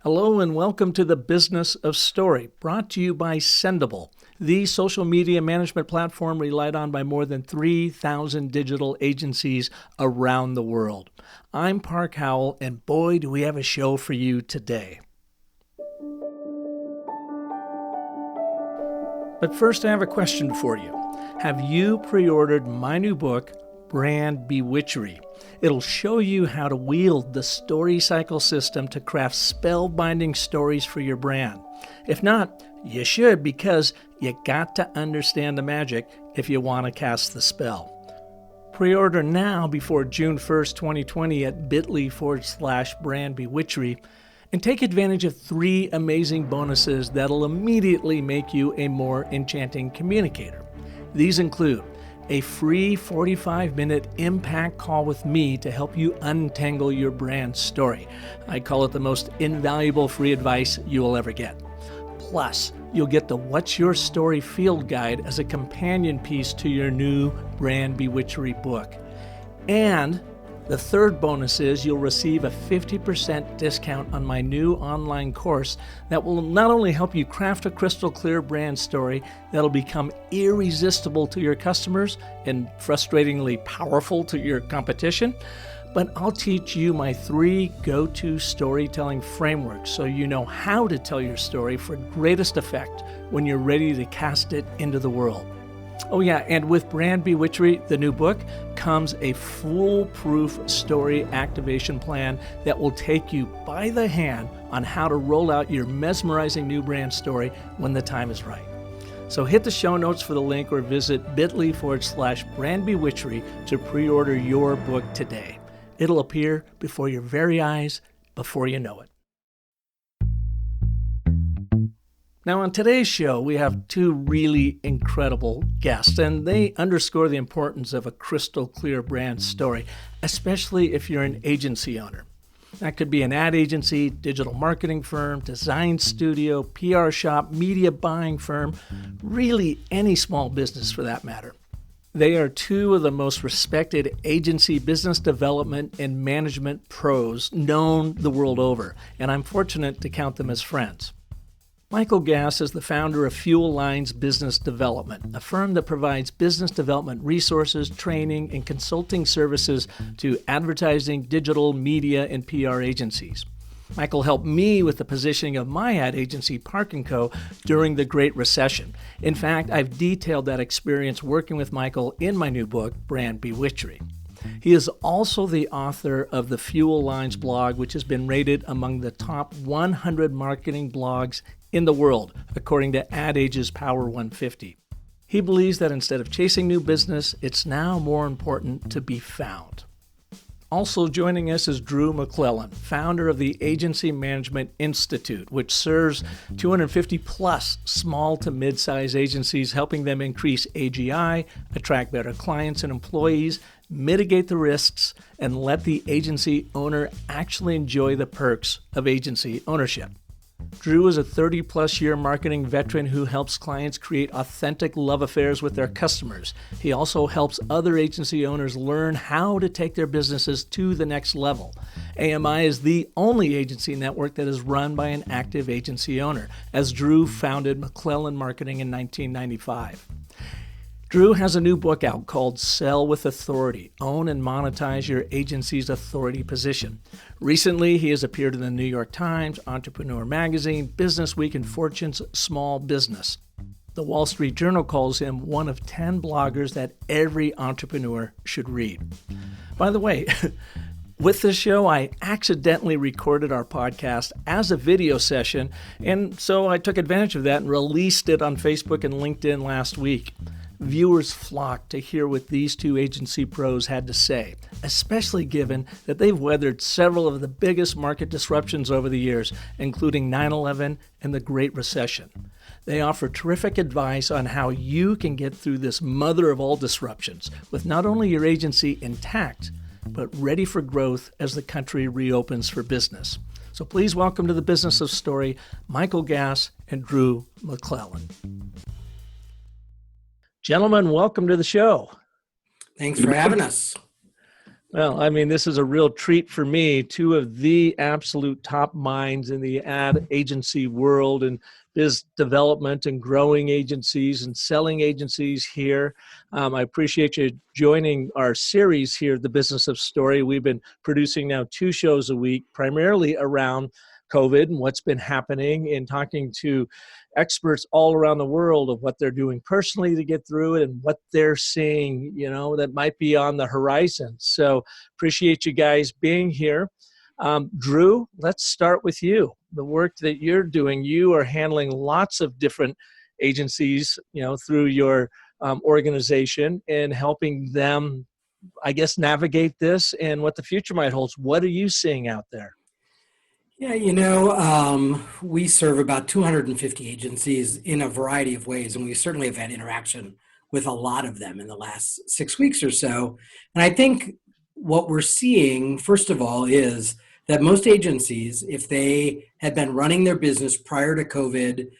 Hello and welcome to the Business of Story, brought to you by Sendable, the social media management platform relied on by more than 3,000 digital agencies around the world. I'm Park Howell, and boy, do we have a show for you today. But first, I have a question for you. Have you pre-ordered my new book, Brand Bewitchery? It'll show you how to wield the story cycle system to craft spellbinding stories for your brand. If not, you should, because you got to understand the magic if you want to cast the spell. Pre-order now before June 1st, 2020 at bit.ly/brandbewitchery and take advantage of 3 amazing bonuses that'll immediately make you a more enchanting communicator. These include a free 45-minute impact call with me to help you untangle your brand story. I call it the most invaluable free advice you will ever get. Plus, you'll get the What's Your Story field guide as a companion piece to your new Brand Bewitchery book. And the third bonus is you'll receive a 50% discount on my new online course that will not only help you craft a crystal clear brand story that'll become irresistible to your customers and frustratingly powerful to your competition, but I'll teach you my 3 go-to storytelling frameworks so you know how to tell your story for greatest effect when you're ready to cast it into the world. Oh yeah, and with Brand Bewitchery, the new book, comes a foolproof story activation plan that will take you by the hand on how to roll out your mesmerizing new brand story when the time is right. So hit the show notes for the link or visit bit.ly/brandbewitchery to pre-order your book today. It'll appear before your very eyes before you know it. Now, on today's show, we have 2 really incredible guests, and they underscore the importance of a crystal clear brand story, especially if you're an agency owner. That could be an ad agency, digital marketing firm, design studio, PR shop, media buying firm, really any small business for that matter. They are 2 of the most respected agency business development and management pros known the world over, and I'm fortunate to count them as friends. Michael Gass is the founder of Fuel Lines Business Development, a firm that provides business development resources, training, and consulting services to advertising, digital, media, and PR agencies. Michael helped me with the positioning of my ad agency, Park & Co., during the Great Recession. In fact, I've detailed that experience working with Michael in my new book, Brand Bewitchery. He is also the author of the Fuel Lines blog, which has been rated among the top 100 marketing blogs in the world, according to Ad Age's Power 150. He believes that instead of chasing new business, it's now more important to be found. Also joining us is Drew McLellan, founder of the Agency Management Institute, which serves 250 plus small to mid-size agencies, helping them increase AGI, attract better clients and employees, mitigate the risks, and let the agency owner actually enjoy the perks of agency ownership. Drew is a 30-plus year marketing veteran who helps clients create authentic love affairs with their customers. He also helps other agency owners learn how to take their businesses to the next level. AMI is the only agency network that is run by an active agency owner, as Drew founded McLellan Marketing in 1995. Drew has a new book out called Sell with Authority, Own and Monetize Your Agency's Authority Position. Recently, he has appeared in the New York Times, Entrepreneur Magazine, Business Week, and Fortune's Small Business. The Wall Street Journal calls him one of 10 bloggers that every entrepreneur should read. By the way, with this show, I accidentally recorded our podcast as a video session, and so I took advantage of that and released it on Facebook and LinkedIn last week. Viewers flocked to hear what these 2 agency pros had to say, especially given that they've weathered several of the biggest market disruptions over the years, including 9/11 and the Great Recession. They offer terrific advice on how you can get through this mother of all disruptions with not only your agency intact, but ready for growth as the country reopens for business. So please welcome to the Business of Story, Michael Gass and Drew McLellan. Gentlemen, welcome to the show. Thanks for having us. Well, I mean, this is a real treat for me. Two of the absolute top minds in the ad agency world and biz development and growing agencies and selling agencies here. I appreciate you joining our series here, The Business of Story. We've been producing now 2 shows a week, primarily around COVID and what's been happening, and talking to experts all around the world of what they're doing personally to get through it and what they're seeing, that might be on the horizon. So appreciate you guys being here. Drew, let's start with you. The work that you're doing, you are handling lots of different agencies, through your organization and helping them, I guess, navigate this and what the future might hold. What are you seeing out there? Yeah, we serve about 250 agencies in a variety of ways, and we certainly have had interaction with a lot of them in the last 6 weeks or so. And I think what we're seeing, first of all, is that most agencies, if they had been running their business prior to COVID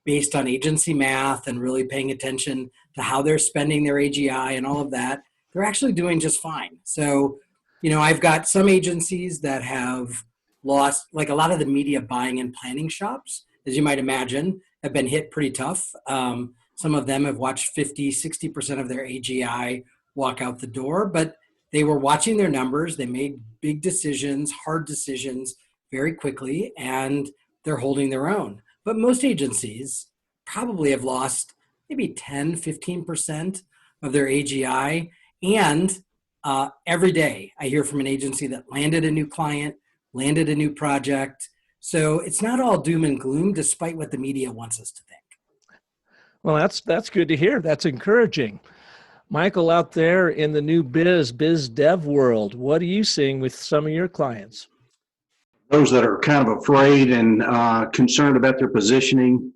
based on agency math and really paying attention to how they're spending their AGI and all of that, they're actually doing just fine. So, I've got some agencies that have lost, like a lot of the media buying and planning shops, as you might imagine, have been hit pretty tough. Some of them have watched 50, 60% of their AGI walk out the door, but they were watching their numbers. They made big decisions, hard decisions very quickly, and they're holding their own. But most agencies probably have lost maybe 10, 15% of their AGI. And every day I hear from an agency that landed a new client, landed a new project. So it's not all doom and gloom, despite what the media wants us to think. Well, that's good to hear. That's encouraging. Michael, out there in the new biz dev world, what are you seeing with some of your clients? Those that are kind of afraid and concerned about their positioning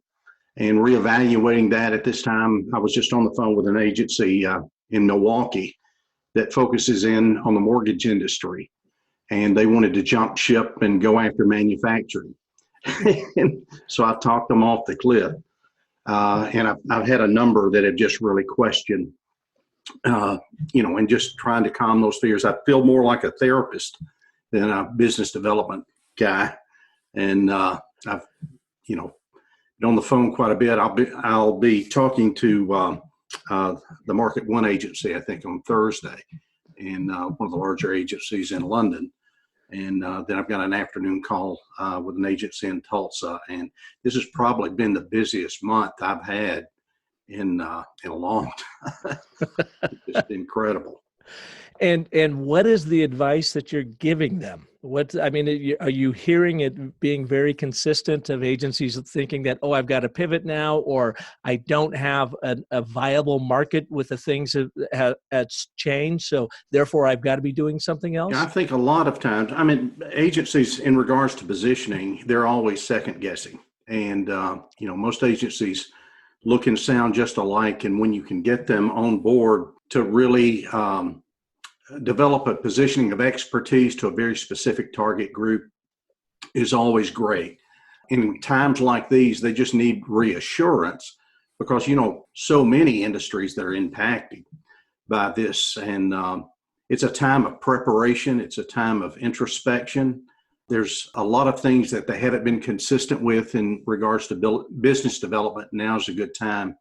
and reevaluating that at this time. I was just on the phone with an agency in Milwaukee that focuses in on the mortgage industry, and they wanted to jump ship and go after manufacturing. And so I talked them off the cliff. And I've had a number that have just really questioned, and just trying to calm those fears. I feel more like a therapist than a business development guy. And I've, been on the phone quite a bit. I'll be talking to the Market One agency, I think, on Thursday, and one of the larger agencies in London. And then I've got an afternoon call with an agency in Tulsa. And this has probably been the busiest month I've had in a long time. It's just incredible. And what is the advice that you're giving them? Are you hearing it being very consistent of agencies thinking that, I've got to pivot now, or I don't have a viable market with the things that's changed, so therefore I've got to be doing something else? Yeah, I think a lot of times, agencies in regards to positioning, they're always second guessing. And, most agencies look and sound just alike. And when you can get them on board to really develop a positioning of expertise to a very specific target group is always great. In times like these, they just need reassurance because, so many industries that are impacted by this. And it's a time of preparation. It's a time of introspection. There's a lot of things that they haven't been consistent with in regards to business development. Now's a good time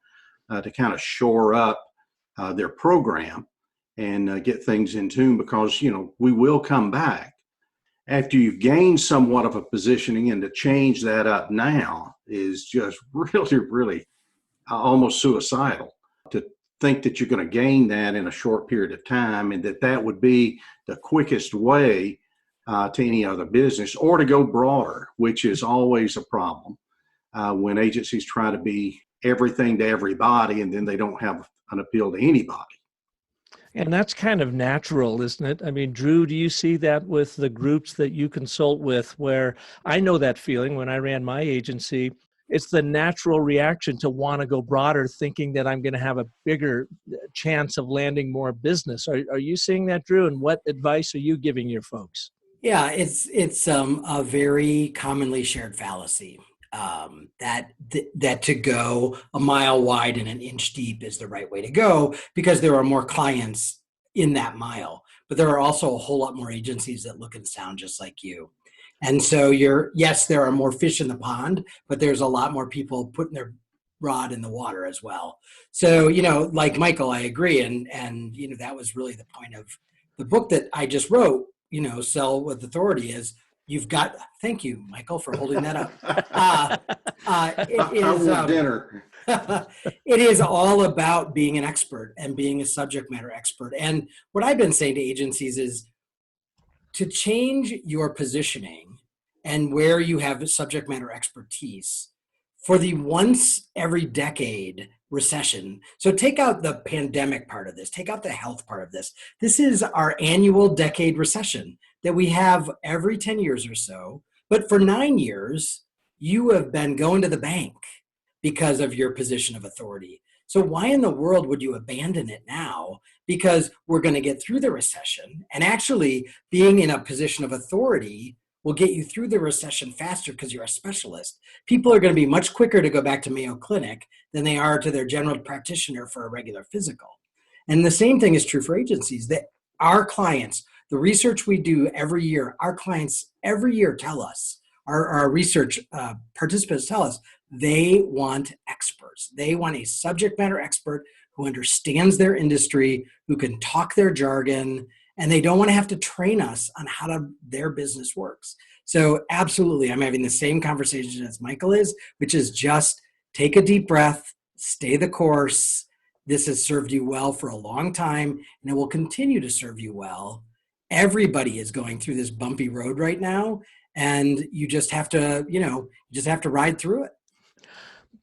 to kind of shore up their program and get things in tune because, we will come back. After you've gained somewhat of a positioning, and to change that up now is just really, really almost suicidal. To think that you're going to gain that in a short period of time and that would be the quickest way to any other business, or to go broader, which is always a problem when agencies try to be everything to everybody and then they don't have an appeal to anybody. And that's kind of natural, isn't it? I mean, Drew, do you see that with the groups that you consult with, where I know that feeling when I ran my agency? It's the natural reaction to want to go broader, thinking that I'm going to have a bigger chance of landing more business. Are you seeing that, Drew? And what advice are you giving your folks? Yeah, it's a very commonly shared fallacy that to go a mile wide and an inch deep is the right way to go because there are more clients in that mile. but there are also a whole lot more agencies that look and sound just like you. And so yes, there are more fish in the pond, but there's a lot more people putting their rod in the water as well. So, like Michael, I agree. And, that was really the point of the book that I just wrote, Sell with Authority, is thank you, Michael, for holding that up. It is dinner. It is all about being an expert and being a subject matter expert. And what I've been saying to agencies is to change your positioning and where you have subject matter expertise for the once every decade recession. So take out the pandemic part of this, take out the health part of this. This is our annual decade recession that we have every 10 years or so. But for 9 years, you have been going to the bank because of your position of authority. So why in the world would you abandon it now? Because we're going to get through the recession, and actually being in a position of authority will get you through the recession faster because you're a specialist. People are going to be much quicker to go back to Mayo Clinic than they are to their general practitioner for a regular physical. And the same thing is true for agencies, that our clients, the research we do every year, our clients every year tell us, our research participants tell us, they want experts. They want a subject matter expert who understands their industry, who can talk their jargon, and they don't want to have to train us on how their business works. So absolutely, I'm having the same conversation as Michael is, which is just take a deep breath, stay the course. This has served you well for a long time, and it will continue to serve you well. Everybody is going through this bumpy road right now, and you just have to, ride through it.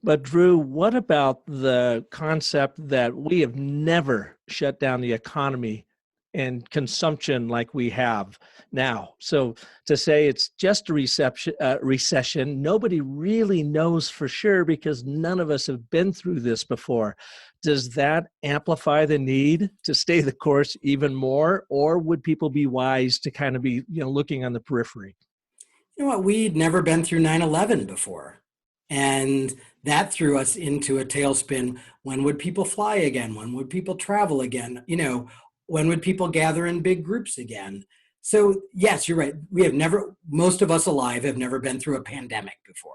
But Drew, what about the concept that we have never shut down the economy and consumption like we have now? So to say it's just a recession, nobody really knows for sure because none of us have been through this before. Does that amplify the need to stay the course even more, or would people be wise to kind of be, looking on the periphery? You know what? We'd never been through 9/11 before. And that threw us into a tailspin. When would people fly again? When would people travel again? When would people gather in big groups again? So yes, you're right. Most of us alive have never been through a pandemic before.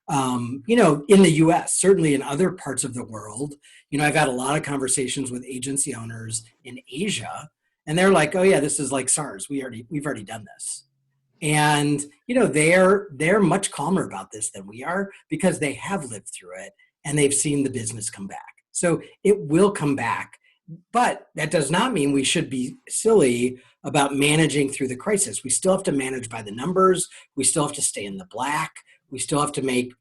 In the US, certainly in other parts of the world, I've had a lot of conversations with agency owners in Asia, and they're like, oh yeah, this is like SARS. We've already done this. And, they're much calmer about this than we are because they have lived through it and they've seen the business come back. So it will come back, but that does not mean we should be silly about managing through the crisis. We still have to manage by the numbers. We still have to stay in the black. We still have to make,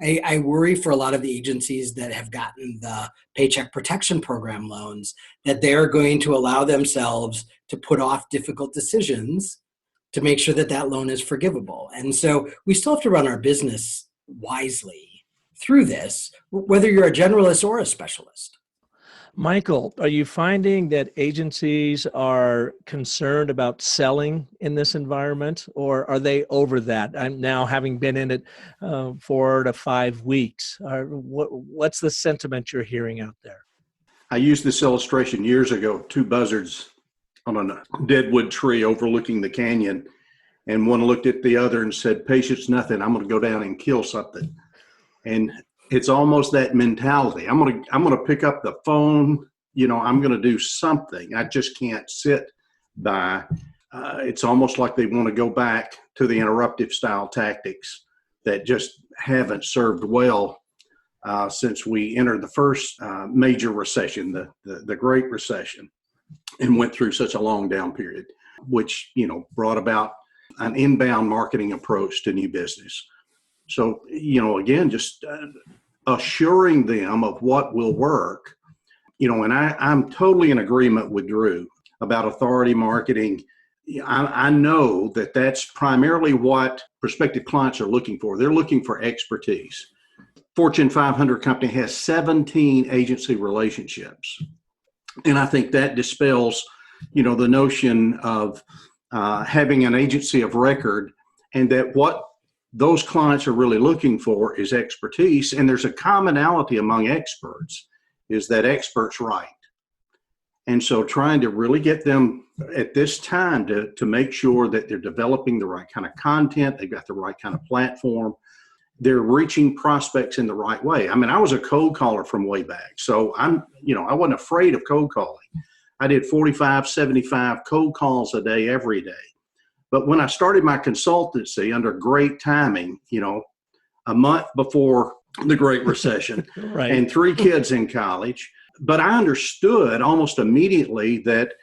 I worry for a lot of the agencies that have gotten the Paycheck Protection Program loans that they're going to allow themselves to put off difficult decisions to make sure that loan is forgivable. And so we still have to run our business wisely through this, whether you're a generalist or a specialist. Michael, are you finding that agencies are concerned about selling in this environment, or are they over that? I'm now having been in it 4 to 5 weeks. What's the sentiment you're hearing out there? I used this illustration years ago, 2 buzzards on a deadwood tree overlooking the canyon, and one looked at the other and said, patience nothing, I'm going to go down and kill something. And it's almost that mentality. I'm going to pick up the phone, I'm going to do something. I just can't sit by. It's almost like they want to go back to the interruptive style tactics that just haven't served well since we entered the first major recession, the Great Recession, and went through such a long down period, which, brought about an inbound marketing approach to new business. So, again, just assuring them of what will work, and I'm totally in agreement with Drew about authority marketing. I know that that's primarily what prospective clients are looking for. They're looking for expertise. Fortune 500 company has 17 agency relationships. And I think that dispels, the notion of having an agency of record, and that what those clients are really looking for is expertise. And there's a commonality among experts, is that experts write. And so trying to really get them at this time to make sure that they're developing the right kind of content, they've got the right kind of platform, they're reaching prospects in the right way. I mean, I was a cold caller from way back. So I wasn't afraid of cold calling. I did 45, 75 cold calls a day, every day. But when I started my consultancy under great timing, a month before the Great Recession, Right. and 3 kids in college, but I understood almost immediately that,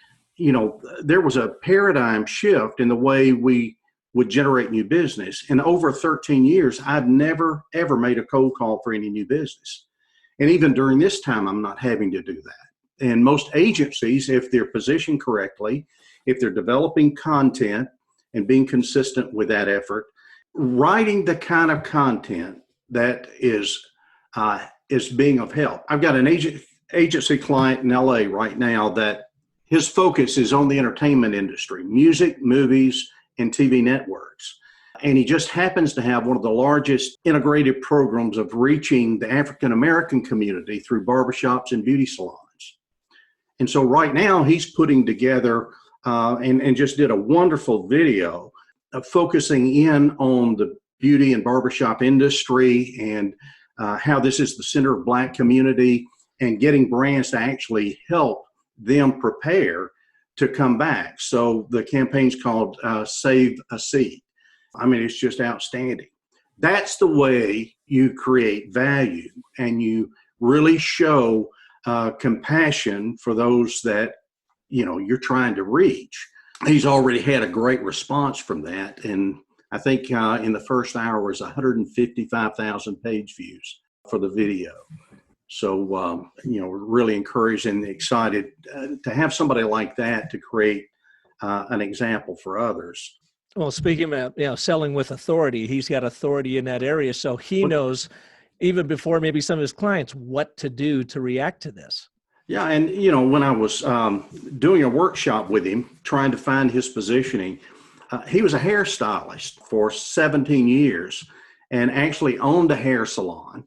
there was a paradigm shift in the way we would generate new business. And over 13 years, I've never, ever made a cold call for any new business. And even during this time, I'm not having to do that. And most agencies, if they're positioned correctly, if they're developing content and being consistent with that effort, writing the kind of content that is being of help. I've got an agency client in LA right now that his focus is on the entertainment industry, music, movies, and TV networks. And he just happens to have one of the largest integrated programs of reaching the African-American community through barbershops and beauty salons. And so right now he's putting together and just did a wonderful video of focusing in on the beauty and barbershop industry and how this is the center of Black community, and getting brands to actually help them prepare to come back. So the campaign's called Save a Seat. I mean, it's just outstanding. That's the way you create value, and you really show compassion for those that you're trying to reach. He's already had a great response from that, and I think in the first hour was 155,000 page views for the video. So, we're really encouraged and excited to have somebody like that to create an example for others. Well, speaking of selling with authority, he's got authority in that area, so he knows even before maybe some of his clients what to do to react to this. Yeah, and when I was doing a workshop with him, trying to find his positioning, he was a hairstylist for 17 years and actually owned a hair salon.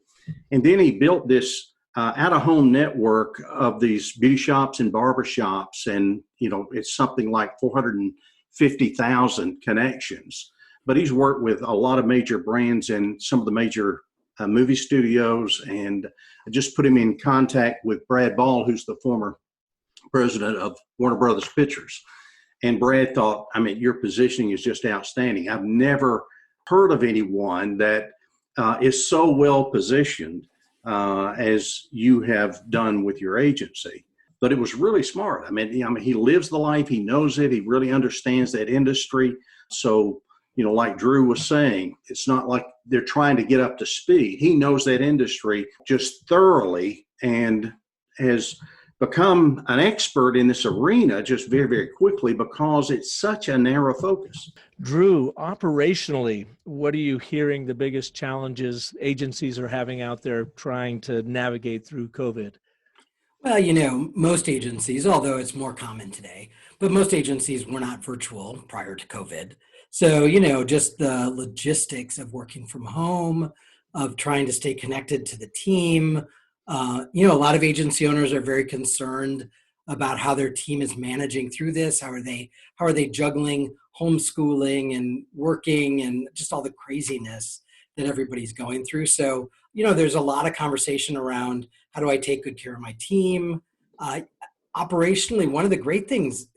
And then he built this out-of-home network of these beauty shops and barber shops, and it's something like 450,000 connections. But he's worked with a lot of major brands and some of the major movie studios, and I just put him in contact with Brad Ball, who's the former president of Warner Brothers Pictures. And Brad thought, your positioning is just outstanding. I've never heard of anyone that is so well positioned as you have done with your agency. But it was really smart. He lives the life. He knows it. He really understands that industry. So, like Drew was saying, it's not like they're trying to get up to speed. He knows that industry just thoroughly and has become an expert in this arena just very, very quickly because it's such a narrow focus. Drew, operationally, what are you hearing the biggest challenges agencies are having out there trying to navigate through COVID? Well, most agencies, although it's more common today, but most agencies were not virtual prior to COVID. So, just the logistics of working from home, of trying to stay connected to the team. A lot of agency owners are very concerned about how their team is managing through this. How are they juggling homeschooling and working and just all the craziness that everybody's going through. So, there's a lot of conversation around how do I take good care of my team? Operationally, one of the great things,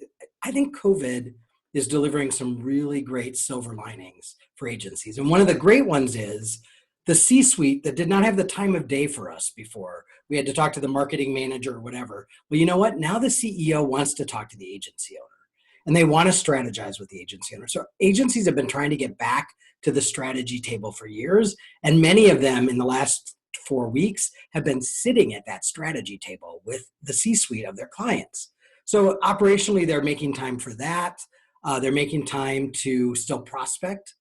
I think COVID is delivering some really great silver linings for agencies. And one of the great ones is the C-suite that did not have the time of day for us before. We had to talk to the marketing manager or whatever. Well, you know what? Now the CEO wants to talk to the agency owner, and they want to strategize with the agency owner. So agencies have been trying to get back to the strategy table for years, and many of them in the last 4 weeks have been sitting at that strategy table with the C-suite of their clients. So operationally, they're making time for that. They're making time to still prospect.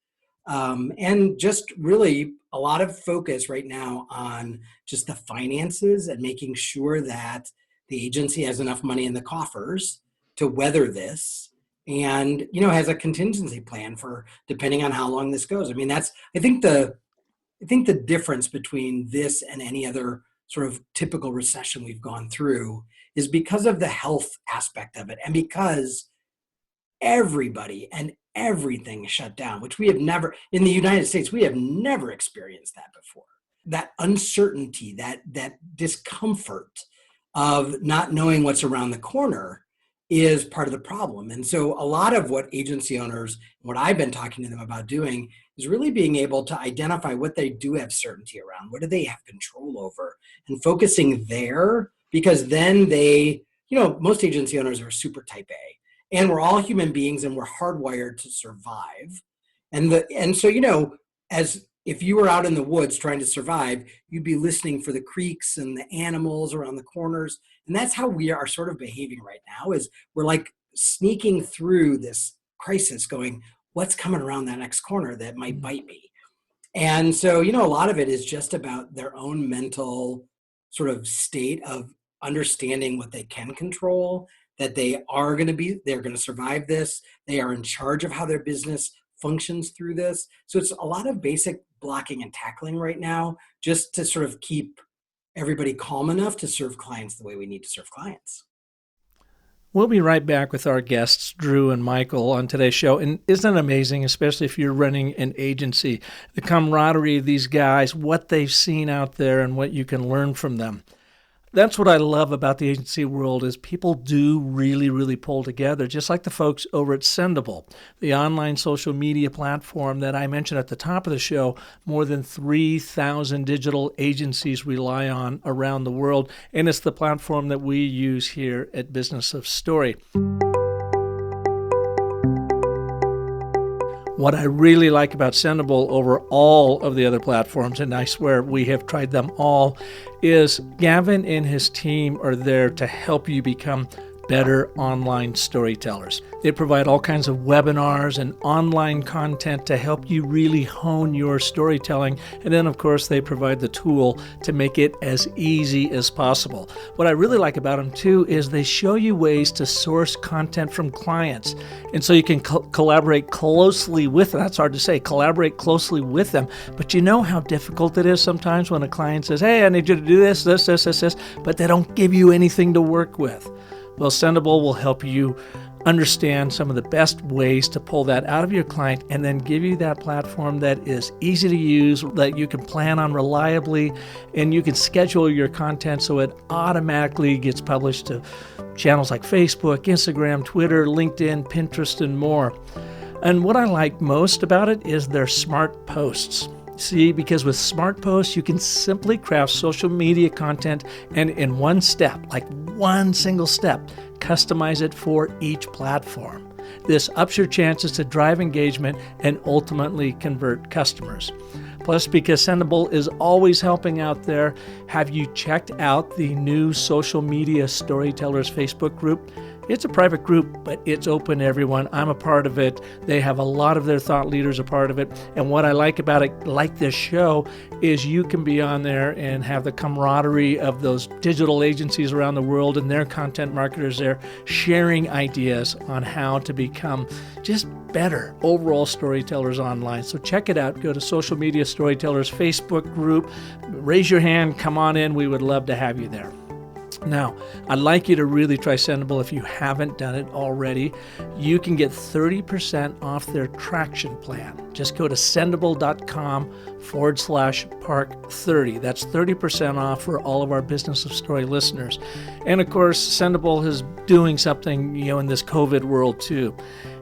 And just really a lot of focus right now on just the finances and making sure that the agency has enough money in the coffers to weather this and, has a contingency plan for depending on how long this goes. I think the difference between this and any other sort of typical recession we've gone through is because of the health aspect of it, and because everybody and everything shut down, which we have never, in the United States, we have never experienced that before. That uncertainty, that discomfort of not knowing what's around the corner is part of the problem. And so a lot of what agency owners, what I've been talking to them about doing, is really being able to identify what they do have certainty around, what do they have control over, and focusing there, because then they, most agency owners are super type A, and we're all human beings and we're hardwired to survive. And so, as if you were out in the woods trying to survive, you'd be listening for the creaks and the animals around the corners. And that's how we are sort of behaving right now, is we're like sneaking through this crisis going, what's coming around that next corner that might bite me? And so, a lot of it is just about their own mental sort of state of understanding what they can control, that they're going to survive this. They are in charge of how their business functions through this. So it's a lot of basic blocking and tackling right now, just to sort of keep everybody calm enough to serve clients the way we need to serve clients. We'll be right back with our guests, Drew and Michael, on today's show. And isn't it amazing, especially if you're running an agency, the camaraderie of these guys, what they've seen out there and what you can learn from them. That's what I love about the agency world, is people do really, really pull together, just like the folks over at Sendable, the online social media platform that I mentioned at the top of the show. More than 3,000 digital agencies rely on around the world, and it's the platform that we use here at Business of Story. What I really like about Sendable over all of the other platforms, and I swear we have tried them all, is Gavin and his team are there to help you become better online storytellers. They provide all kinds of webinars and online content to help you really hone your storytelling. And then, of course, they provide the tool to make it as easy as possible. What I really like about them, too, is they show you ways to source content from clients. And so you can collaborate closely with them. That's hard to say, collaborate closely with them. But you know how difficult it is sometimes when a client says, hey, I need you to do this, but they don't give you anything to work with. Well, Sendable will help you understand some of the best ways to pull that out of your client and then give you that platform that is easy to use, that you can plan on reliably, and you can schedule your content so it automatically gets published to channels like Facebook, Instagram, Twitter, LinkedIn, Pinterest, and more. And what I like most about it is their smart posts. See, because with smart posts, you can simply craft social media content and in one step, like one single step, customize it for each platform. This ups your chances to drive engagement and ultimately convert customers. Plus, because Sendable is always helping out there, have you checked out the new Social Media Storytellers Facebook group? It's a private group, but it's open to everyone. I'm a part of it. They have a lot of their thought leaders a part of it. And what I like about it, like this show, is you can be on there and have the camaraderie of those digital agencies around the world and their content marketers there sharing ideas on how to become just better overall storytellers online. So check it out. Go to Social Media Storytellers Facebook group. Raise your hand. Come on in. We would love to have you there. Now, I'd like you to really try Sendable if you haven't done it already. You can get 30% off their traction plan. Just go to sendable.com/park30. That's 30% off for all of our Business of Story listeners. And of course, Sendable is doing something, in this COVID world too.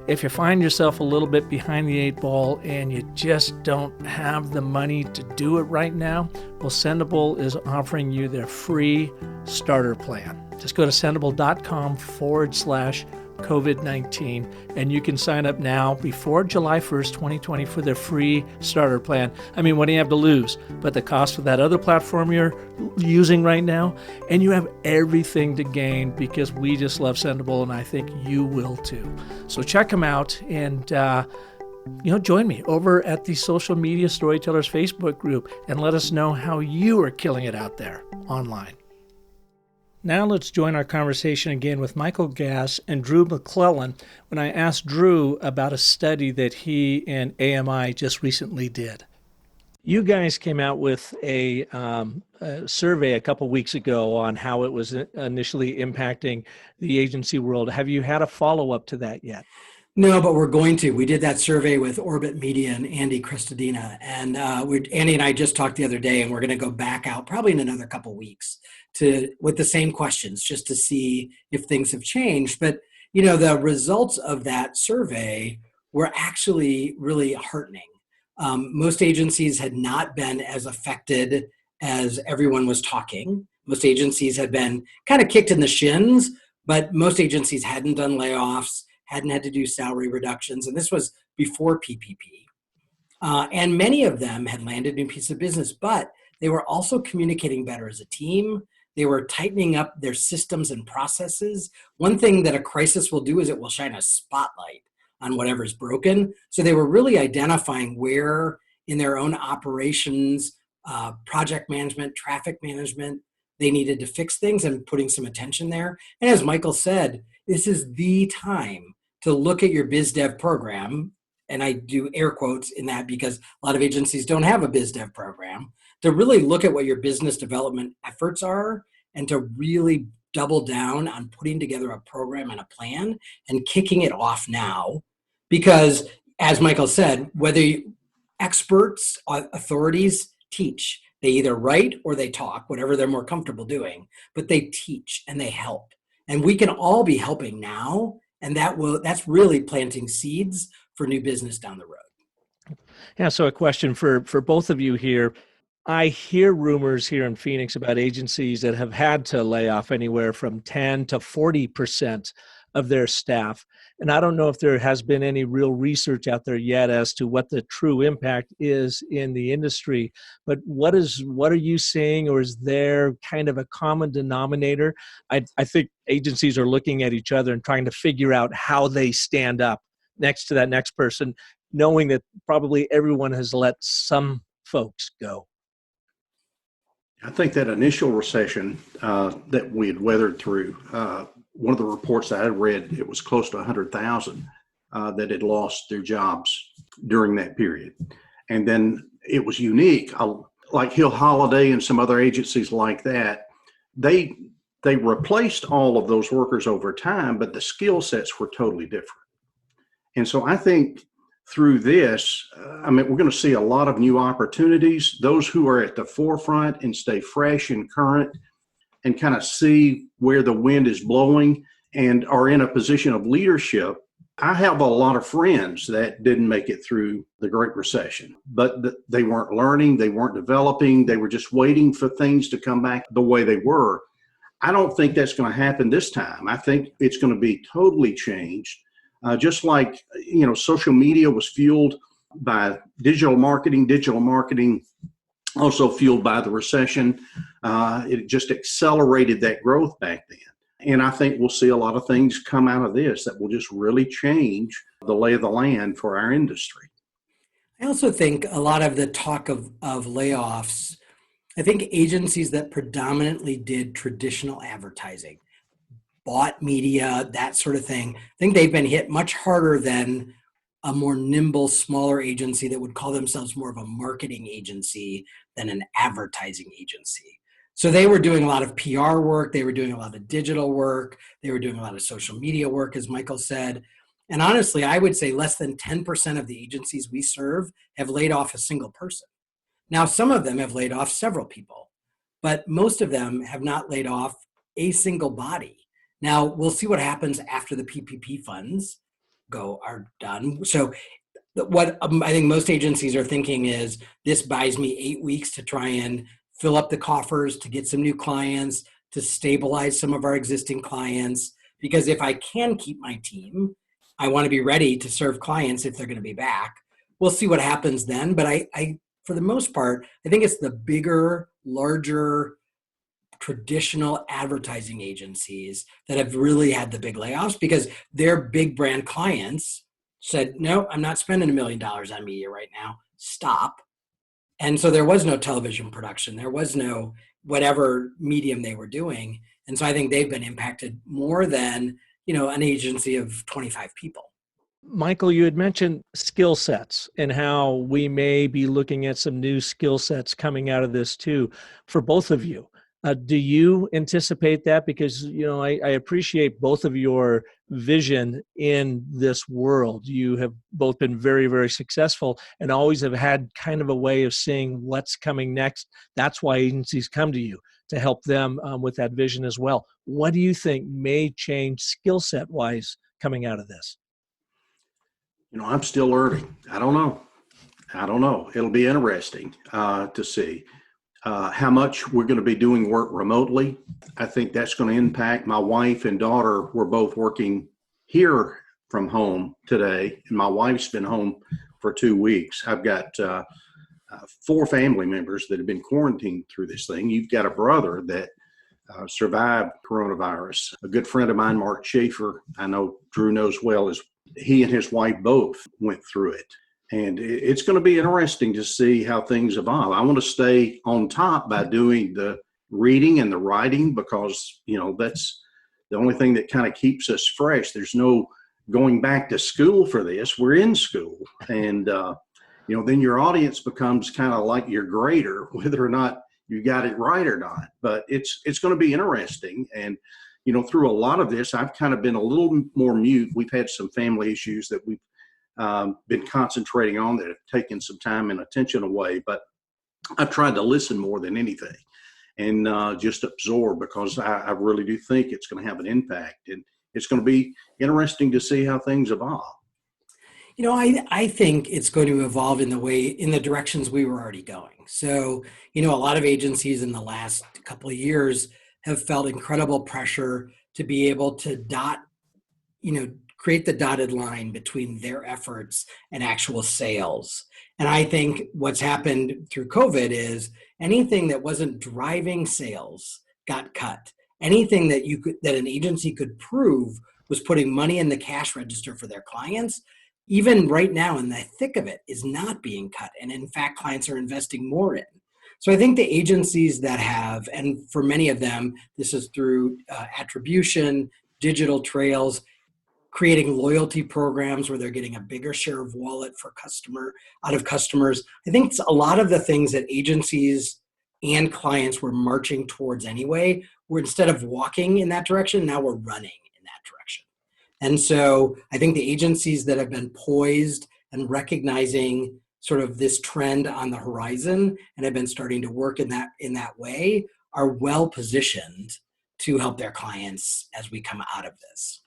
If you find yourself a little bit behind the eight ball and you just don't have the money to do it right now, well, Sendable is offering you their free starter plan. Just go to sendable.com/COVID-19 and you can sign up now before July 1st, 2020 for their free starter plan. I mean, what do you have to lose? But the cost of that other platform you're using right now, and you have everything to gain because we just love Sendable and I think you will too. So check them out and join me over at the Social Media Storytellers Facebook group and let us know how you are killing it out there online. Now let's join our conversation again with Michael Gass and Drew McLellan when I asked Drew about a study that he and AMI just recently did. You guys came out with a survey a couple weeks ago on how it was initially impacting the agency world. Have you had a follow-up to that yet? No, but we're going to. We did that survey with Orbit Media and Andy Christadina, and Andy and I just talked the other day, and we're going to go back out probably in another couple weeks with the same questions just to see if things have changed. But the results of that survey were actually really heartening. Most agencies had not been as affected as everyone was talking. Most agencies had been kind of kicked in the shins, but most agencies hadn't done layoffs, hadn't had to do salary reductions, and this was before PPP. And many of them had landed new pieces of business, but they were also communicating better as a team. They were tightening up their systems and processes. One thing that a crisis will do is it will shine a spotlight on whatever's broken. So they were really identifying where in their own operations, project management, traffic management, they needed to fix things and putting some attention there. And as Michael said, this is the time to look at your biz dev program. And I do air quotes in that because a lot of agencies don't have a biz dev program, to really look at what your business development efforts are and to really double down on putting together a program and a plan and kicking it off now. Because as Michael said, experts, authorities teach, they either write or they talk, whatever they're more comfortable doing, but they teach and they help. And we can all be helping now. And that's really planting seeds for new business down the road. Yeah, so a question for both of you here. I hear rumors here in Phoenix about agencies that have had to lay off anywhere from 10 to 40% of their staff. And I don't know if there has been any real research out there yet as to what the true impact is in the industry. But what are you seeing, or is there kind of a common denominator? I think agencies are looking at each other and trying to figure out how they stand up next to that next person, knowing that probably everyone has let some folks go. I think that initial recession that we had weathered through, one of the reports that I read, it was close to 100,000 that had lost their jobs during that period. And then it was unique, like Hill Holiday and some other agencies like that. They replaced all of those workers over time, but the skill sets were totally different. And so I think through this, we're going to see a lot of new opportunities. Those who are at the forefront and stay fresh and current and kind of see where the wind is blowing and are in a position of leadership. I have a lot of friends that didn't make it through the Great Recession, but they weren't learning, they weren't developing, they were just waiting for things to come back the way they were. I don't think that's going to happen this time. I think it's going to be totally changed. Just like, social media was fueled by digital marketing also fueled by the recession. It just accelerated that growth back then. And I think we'll see a lot of things come out of this that will just really change the lay of the land for our industry. I also think a lot of the talk of layoffs, I think agencies that predominantly did traditional advertising, bought media, that sort of thing, I think they've been hit much harder than a more nimble, smaller agency that would call themselves more of a marketing agency than an advertising agency. So they were doing a lot of PR work, they were doing a lot of digital work, they were doing a lot of social media work, as Michael said. And honestly, I would say less than 10% of the agencies we serve have laid off a single person. Now, some of them have laid off several people, but most of them have not laid off a single body. Now, we'll see what happens after the PPP funds are done. So what I think most agencies are thinking is, this buys me 8 weeks to try and fill up the coffers, to get some new clients, to stabilize some of our existing clients. Because if I can keep my team, I want to be ready to serve clients if they're going to be back. We'll see what happens then. But I for the most part, I think it's the bigger, larger, traditional advertising agencies that have really had the big layoffs because their big brand clients said, no, I'm not spending $1 million on media right now. Stop. And so there was no television production. There was no whatever medium they were doing. And so I think they've been impacted more than, an agency of 25 people. Michael, you had mentioned skill sets and how we may be looking at some new skill sets coming out of this too, for both of you. Do you anticipate that? Because, I appreciate both of your vision in this world. You have both been very, very successful and always have had kind of a way of seeing what's coming next. That's why agencies come to you, to help them with that vision as well. What do you think may change skill set wise coming out of this? I'm still learning. I don't know. It'll be interesting to see how much we're going to be doing work remotely. I think that's going to impact. My wife and daughter were both working here from home today, and my wife's been home for 2 weeks. I've got 4 family members that have been quarantined through this thing. You've got a brother that survived coronavirus. A good friend of mine, Mark Schaefer, I know Drew knows well, is he and his wife both went through it. And it's going to be interesting to see how things evolve. I want to stay on top by doing the reading and the writing because, that's the only thing that kind of keeps us fresh. There's no going back to school for this. We're in school. And, then your audience becomes kind of like your grader, whether or not you got it right or not. But it's going to be interesting. And, through a lot of this, I've kind of been a little more mute. We've had some family issues that we've been concentrating on that have taken some time and attention away. But I've tried to listen more than anything and just absorb because I really do think it's going to have an impact. And it's going to be interesting to see how things evolve. I think it's going to evolve in the directions we were already going. So, a lot of agencies in the last couple of years have felt incredible pressure to be able to create the dotted line between their efforts and actual sales. And I think what's happened through COVID is anything that wasn't driving sales got cut. Anything that an agency could prove was putting money in the cash register for their clients, even right now in the thick of it, is not being cut. And in fact, clients are investing more in. So I think the agencies that have, and for many of them, this is through attribution, digital trails, creating loyalty programs where they're getting a bigger share of wallet out of customers. I think it's a lot of the things that agencies and clients were marching towards anyway, where instead of walking in that direction, now we're running in that direction. And so I think the agencies that have been poised and recognizing sort of this trend on the horizon and have been starting to work in that way are well positioned to help their clients as we come out of this.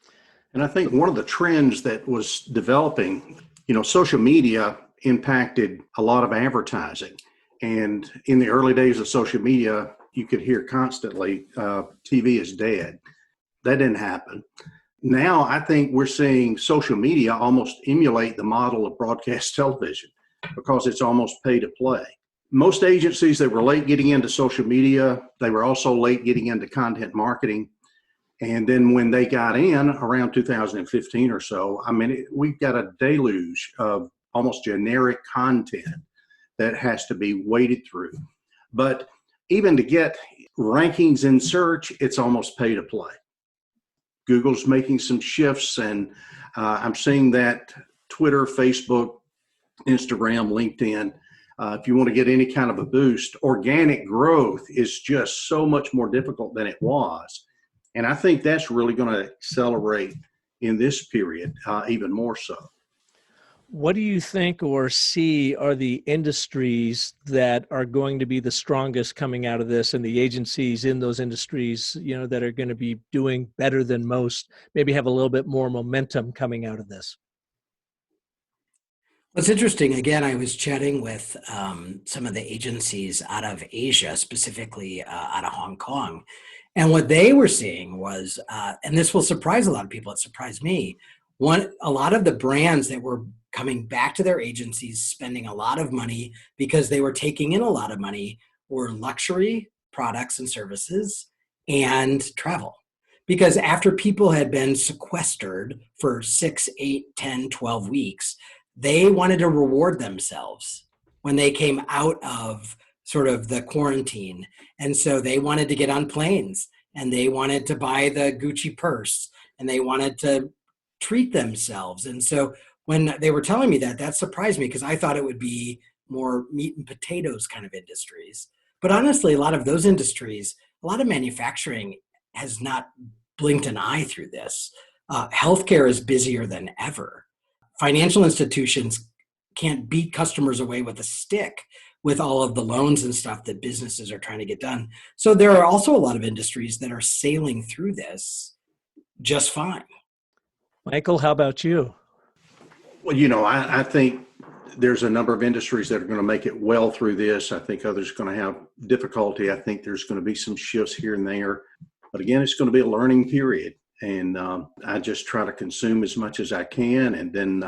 And I think one of the trends that was developing, social media impacted a lot of advertising. And in the early days of social media, you could hear constantly, TV is dead. That didn't happen. Now, I think we're seeing social media almost emulate the model of broadcast television because it's almost pay to play. Most agencies that were late getting into social media, they were also late getting into content marketing. And then when they got in around 2015 or so, we've got a deluge of almost generic content that has to be waded through. But even to get rankings in search, it's almost pay to play. Google's making some shifts, and I'm seeing that Twitter, Facebook, Instagram, LinkedIn, if you want to get any kind of a boost, organic growth is just so much more difficult than it was. And I think that's really going to accelerate in this period, even more so. What do you think or see are the industries that are going to be the strongest coming out of this, and the agencies in those industries, that are going to be doing better than most, maybe have a little bit more momentum coming out of this? What's interesting, again, I was chatting with some of the agencies out of Asia, specifically out of Hong Kong. And what they were seeing was, and this will surprise a lot of people, it surprised me, a lot of the brands that were coming back to their agencies, spending a lot of money because they were taking in a lot of money, were luxury products and services and travel. Because after people had been sequestered for 6, 8, 10, 12 weeks, they wanted to reward themselves when they came out of sort of the quarantine. And so they wanted to get on planes, and they wanted to buy the Gucci purse, and they wanted to treat themselves. And so when they were telling me that surprised me because I thought it would be more meat and potatoes kind of industries. But honestly, a lot of those industries, a lot of manufacturing has not blinked an eye through this. Healthcare is busier than ever. Financial institutions can't beat customers away with a stick with all of the loans and stuff that businesses are trying to get done. So there are also a lot of industries that are sailing through this just fine. Michael, how about you? Well, I think there's a number of industries that are going to make it well through this. I think others are going to have difficulty. I think there's going to be some shifts here and there. But again, it's going to be a learning period. And I just try to consume as much as I can and then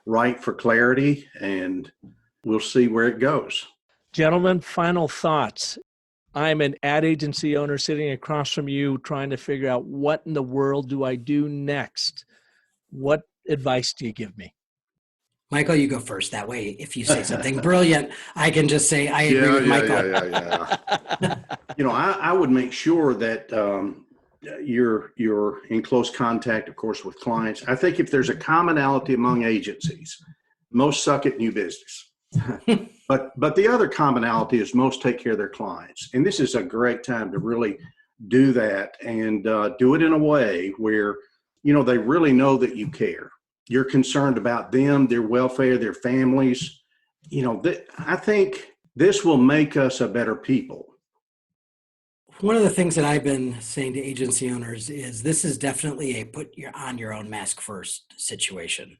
write for clarity, and we'll see where it goes. Gentlemen, final thoughts. I'm an ad agency owner sitting across from you trying to figure out what in the world do I do next? What advice do you give me? Michael, you go first. That way, if you say something brilliant, I can just say, I agree with Michael. I would make sure that you're in close contact, of course, with clients. I think if there's a commonality among agencies, most suck at new business. But the other commonality is most take care of their clients. And this is a great time to really do that and do it in a way where, they really know that you care. You're concerned about them, their welfare, their families. I think this will make us a better people. One of the things that I've been saying to agency owners is this is definitely a put on your own mask first situation.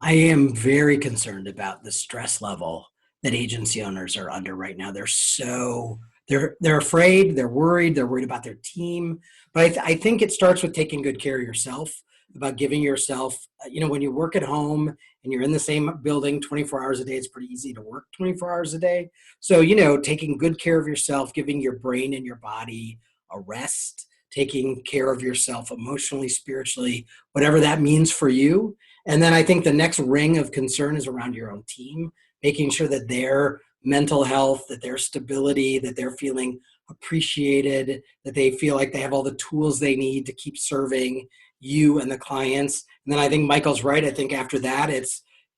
I am very concerned about the stress level that agency owners are under right now. They're afraid, they're worried about their team. But I think it starts with taking good care of yourself, about giving yourself, when you work at home and you're in the same building 24 hours a day, it's pretty easy to work 24 hours a day. So, taking good care of yourself, giving your brain and your body a rest, taking care of yourself emotionally, spiritually, whatever that means for you. And then I think the next ring of concern is around your own team, making sure that their mental health, that their stability, that they're feeling appreciated, that they feel like they have all the tools they need to keep serving you and the clients. And then I think Michael's right. I think after that,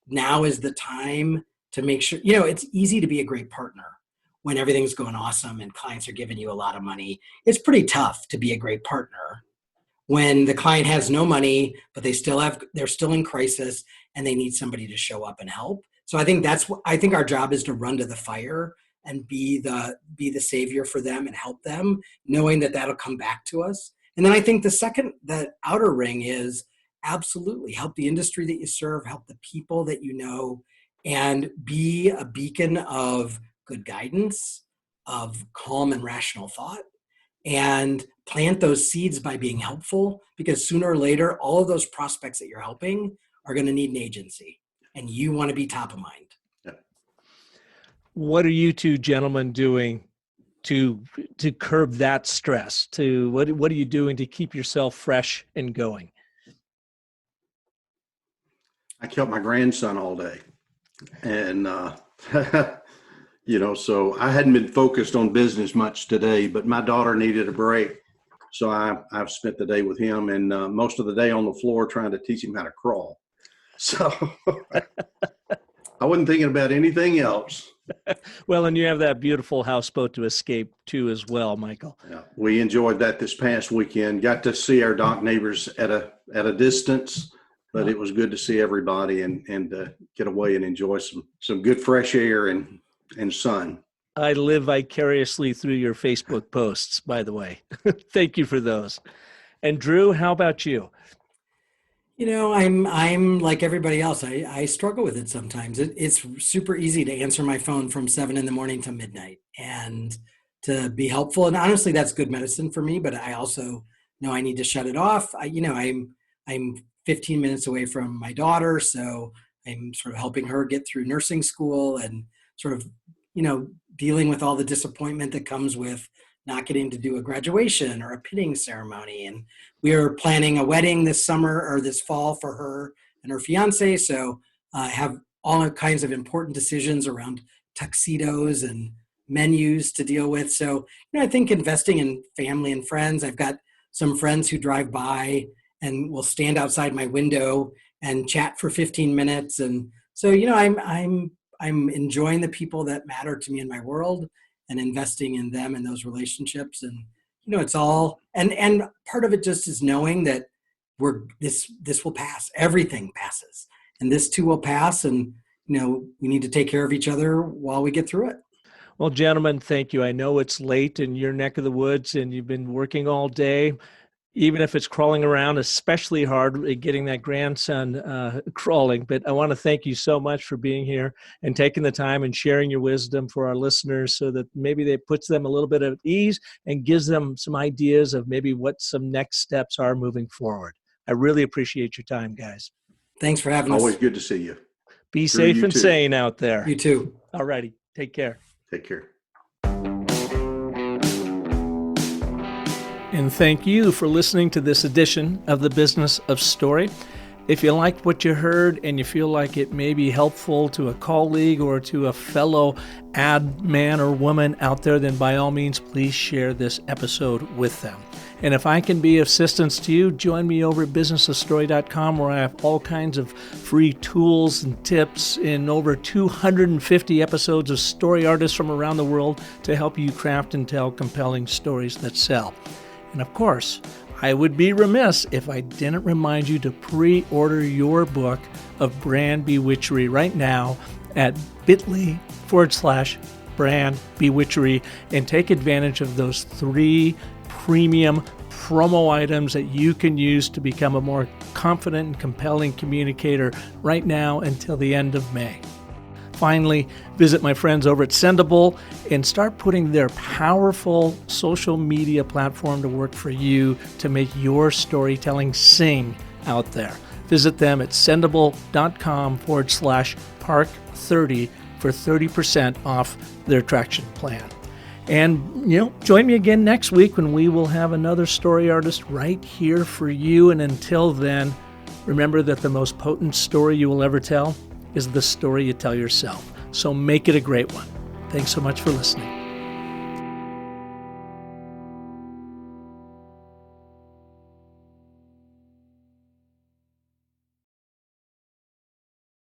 now is the time to make sure, it's easy to be a great partner when everything's going awesome and clients are giving you a lot of money. It's pretty tough to be a great partner when the client has no money, but they're still in crisis and they need somebody to show up and help. So I think our job is to run to the fire and be the savior for them and help them, knowing that that'll come back to us. And then I think the outer ring is absolutely help the industry that you serve, help the people that you know, and be a beacon of good guidance, of calm and rational thought, and plant those seeds by being helpful, because sooner or later, all of those prospects that you're helping are going to need an agency, and you want to be top of mind. Yeah. What are you two gentlemen doing to curb that stress? What are you doing to keep yourself fresh and going? I kept my grandson all day, and so I hadn't been focused on business much today, but my daughter needed a break, so I've spent the day with him, and most of the day on the floor trying to teach him how to crawl. So I wasn't thinking about anything else. Well, and you have that beautiful houseboat to escape to as well, Michael. Yeah, we enjoyed that this past weekend. Got to see our dock neighbors at a distance, but it was good to see everybody and get away and enjoy some good fresh air and sun. I live vicariously through your Facebook posts, by the way. Thank you for those. And Drew, how about you? I'm like everybody else. I struggle with it sometimes. It's super easy to answer my phone from 7 a.m. to midnight and to be helpful. And honestly, that's good medicine for me. But I also know I need to shut it off. I'm 15 minutes away from my daughter, so I'm sort of helping her get through nursing school and sort of dealing with all the disappointment that comes with not getting to do a graduation or a pinning ceremony. And we are planning a wedding this summer or this fall for her and her fiance. So I have all kinds of important decisions around tuxedos and menus to deal with. So, I think investing in family and friends, I've got some friends who drive by and will stand outside my window and chat for 15 minutes. And so, I'm enjoying the people that matter to me in my world and investing in them and those relationships. And, it's all, and part of it just is knowing that this will pass. Everything passes, and this too will pass. And, we need to take care of each other while we get through it. Well, gentlemen, thank you. I know it's late in your neck of the woods and you've been working all day, even if it's crawling around, especially hard getting that grandson crawling. But I want to thank you so much for being here and taking the time and sharing your wisdom for our listeners so that maybe it puts them a little bit at ease and gives them some ideas of maybe what some next steps are moving forward. I really appreciate your time, guys. Thanks for having us. Always good to see you. Be safe and sane out there. You too. All righty. Take care. Take care. And thank you for listening to this edition of The Business of Story. If you liked what you heard and you feel like it may be helpful to a colleague or to a fellow ad man or woman out there, then by all means, please share this episode with them. And if I can be of assistance to you, join me over at businessofstory.com, where I have all kinds of free tools and tips in over 250 episodes of story artists from around the world to help you craft and tell compelling stories that sell. And of course, I would be remiss if I didn't remind you to pre-order your book of brand bewitchery right now at bit.ly/brand bewitchery and take advantage of those 3 premium promo items that you can use to become a more confident and compelling communicator right now until the end of May. Finally, visit my friends over at Sendable and start putting their powerful social media platform to work for you to make your storytelling sing out there. Visit them at sendable.com/park30 for 30% off their traction plan. And, join me again next week when we will have another story artist right here for you. And until then, remember that the most potent story you will ever tell is the story you tell yourself. So make it a great one. Thanks so much for listening.